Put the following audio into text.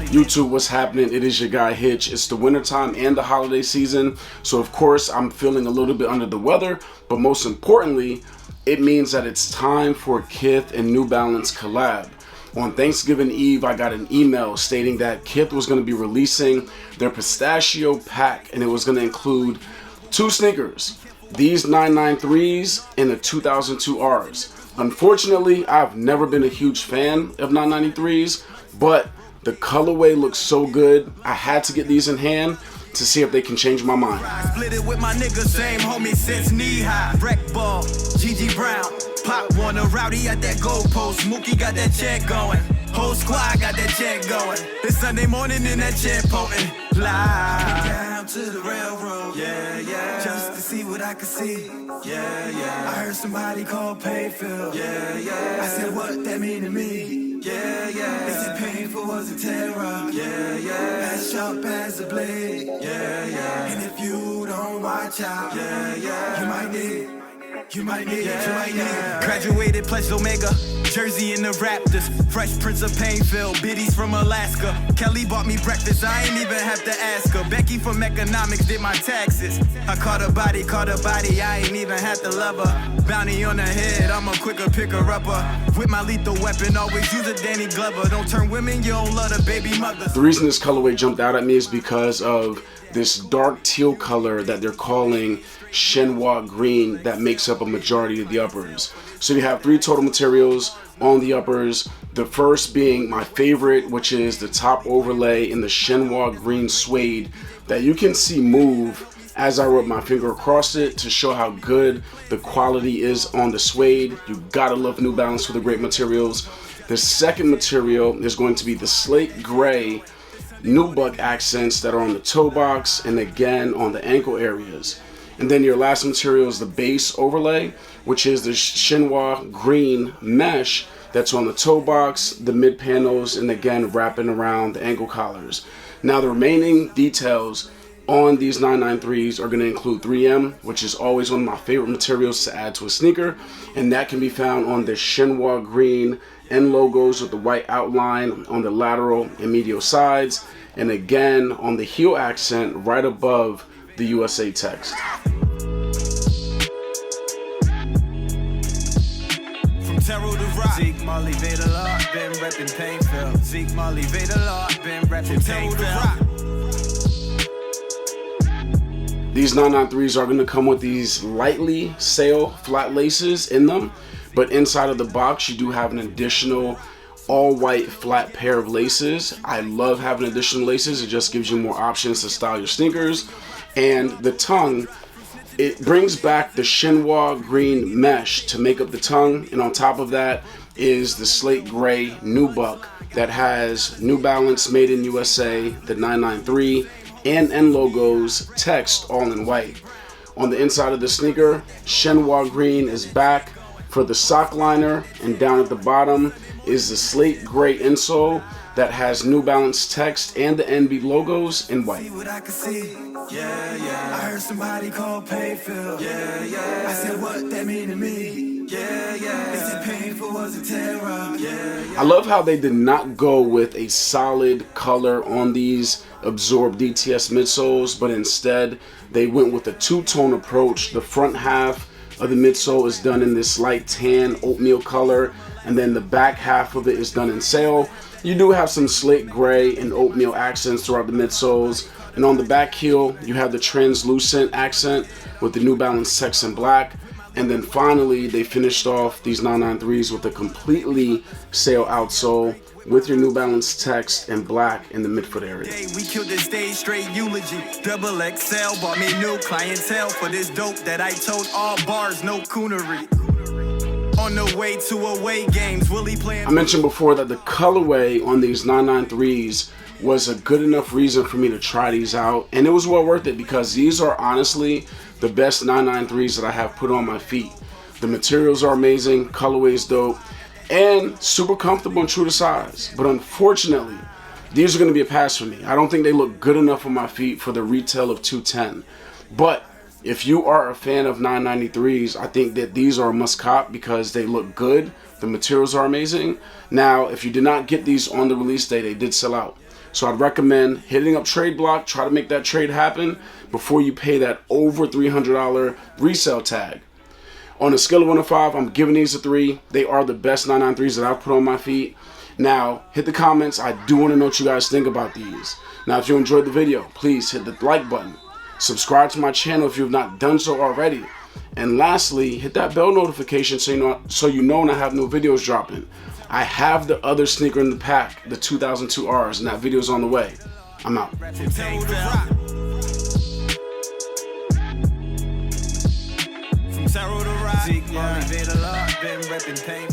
YouTube, what's happening? It is your guy Hitch. It's the wintertime and the holiday season, so of course I'm feeling a little bit under the weather, but most importantly, it means that it's time for Kith and New Balance collab. On Thanksgiving Eve, I got an email stating that Kith was going to be releasing their Pistachio Pack, and it was going to include 2 sneakers, these 993s and the 2002 Rs. Unfortunately, I've never been a huge fan of 993s, but the colorway looks so good, I had to get these in hand to see if they can change my mind. Split it with my niggas, same homie since knee high. Wreck ball, GG Brown, Pop Warner, Rowdy at that goalpost. Mookie got that check going. Whole squad got that check going. It's Sunday morning in that jet potent. Live down to the railroad. Yeah, yeah. Just to see what I could see. Yeah, yeah. I heard somebody call Payfield. Yeah, yeah. I said, what that mean to me? Yeah, yeah. Is it painful? Was it terror? Yeah, yeah. As sharp as a blade. Yeah, yeah. And if you don't watch out, yeah, yeah, you might need. You might need, Graduated Pledge Omega, Jersey in the Raptors, Fresh Prince of Painfield, biddies from Alaska. Kelly bought me breakfast, I ain't even have to ask her. Becky from economics did my taxes. I caught a body, I ain't even had to love her. Bounty on the head, I'm a quicker picker-upper. With my lethal weapon, always use a Danny Glover. Don't turn women, you don't love the baby mothers. The reason this colorway jumped out at me is because of this dark teal color that they're calling Chinois green that makes up a majority of the uppers. So you have 3 total materials on the uppers. The first being my favorite, which is the top overlay in the Chinois green suede that you can see move as I rub my finger across it to show how good the quality is on the suede. You gotta love New Balance for the great materials. The second material is going to be the slate gray nubuck accents that are on the toe box and again on the ankle areas. And then your last material is the base overlay, which is the Chinois green mesh that's on the toe box, the mid panels, and again wrapping around the ankle collars. Now the remaining details on these 993s are going to include 3M, which is always one of my favorite materials to add to a sneaker, and that can be found on the Chinois green end logos with the white outline on the lateral and medial sides, and again on the heel accent right above the USA text. From Terrell to Rock, Zeke Molly Vader Law, been reppin' Painfield. Zeke Molly Vader Law, been reppin' Painfield. These 993s are going to come with these lightly sail flat laces in them, but inside of the box you do have an additional all white flat pair of laces. I love having additional laces. It just gives you more options to style your sneakers. And the tongue, it brings back the Chinois green mesh to make up the tongue, and on top of that is the slate gray nubuck that has New Balance made in USA, the 993 and end logos text all in white. On the inside of the sneaker, Chinois green is back for the sock liner, and down at the bottom is the slate gray insole that has New Balance text and the NB logos in white. Yeah, yeah. I heard somebody call Payfield. Yeah, yeah. I said, what that mean to me? Yeah, yeah. Is it painful? Was it terror? Yeah, yeah. I love how they did not go with a solid color on these absorbed DTS midsoles, but instead they went with a 2-tone approach. The front half of the midsole is done in this light tan oatmeal color, and then the back half of it is done in sail. You do have some slate gray and oatmeal accents throughout the midsoles. And on the back heel, you have the translucent accent with the New Balance text in black. And then finally, they finished off these 993s with a completely sail outsole with your New Balance text in black in the midfoot area. We killed this stage straight eulogy. Double XL bought me new clientele for this dope that I told all bars, no coonery. On the way to away games, Willie playing. I mentioned before that the colorway on these 993s was a good enough reason for me to try these out, and it was well worth it because these are honestly the best 993s that I have put on my feet. The materials are amazing, colorway is dope, and super comfortable and true to size. But unfortunately, these are going to be a pass for me. I don't think they look good enough on my feet for the retail of $210. But If you are a fan of 993s, I think that these are a must cop because they look good. The materials are amazing. Now, if you did not get these on the release day, they did sell out. So I'd recommend hitting up Trade Block, try to make that trade happen before you pay that over $300 resale tag. On a scale of 1 to 5, I'm giving these a 3. They are the best 993s that I've put on my feet. Now, hit the comments. I do want to know what you guys think about these. Now, if you enjoyed the video, please hit the like button. Subscribe to my channel if you have not done so already. And lastly, hit that bell notification so you know when I have no videos dropping. I have the other sneaker in the pack, the 2002 Rs, and that video's on the way. I'm out. From Zero to Rock, been repping pain.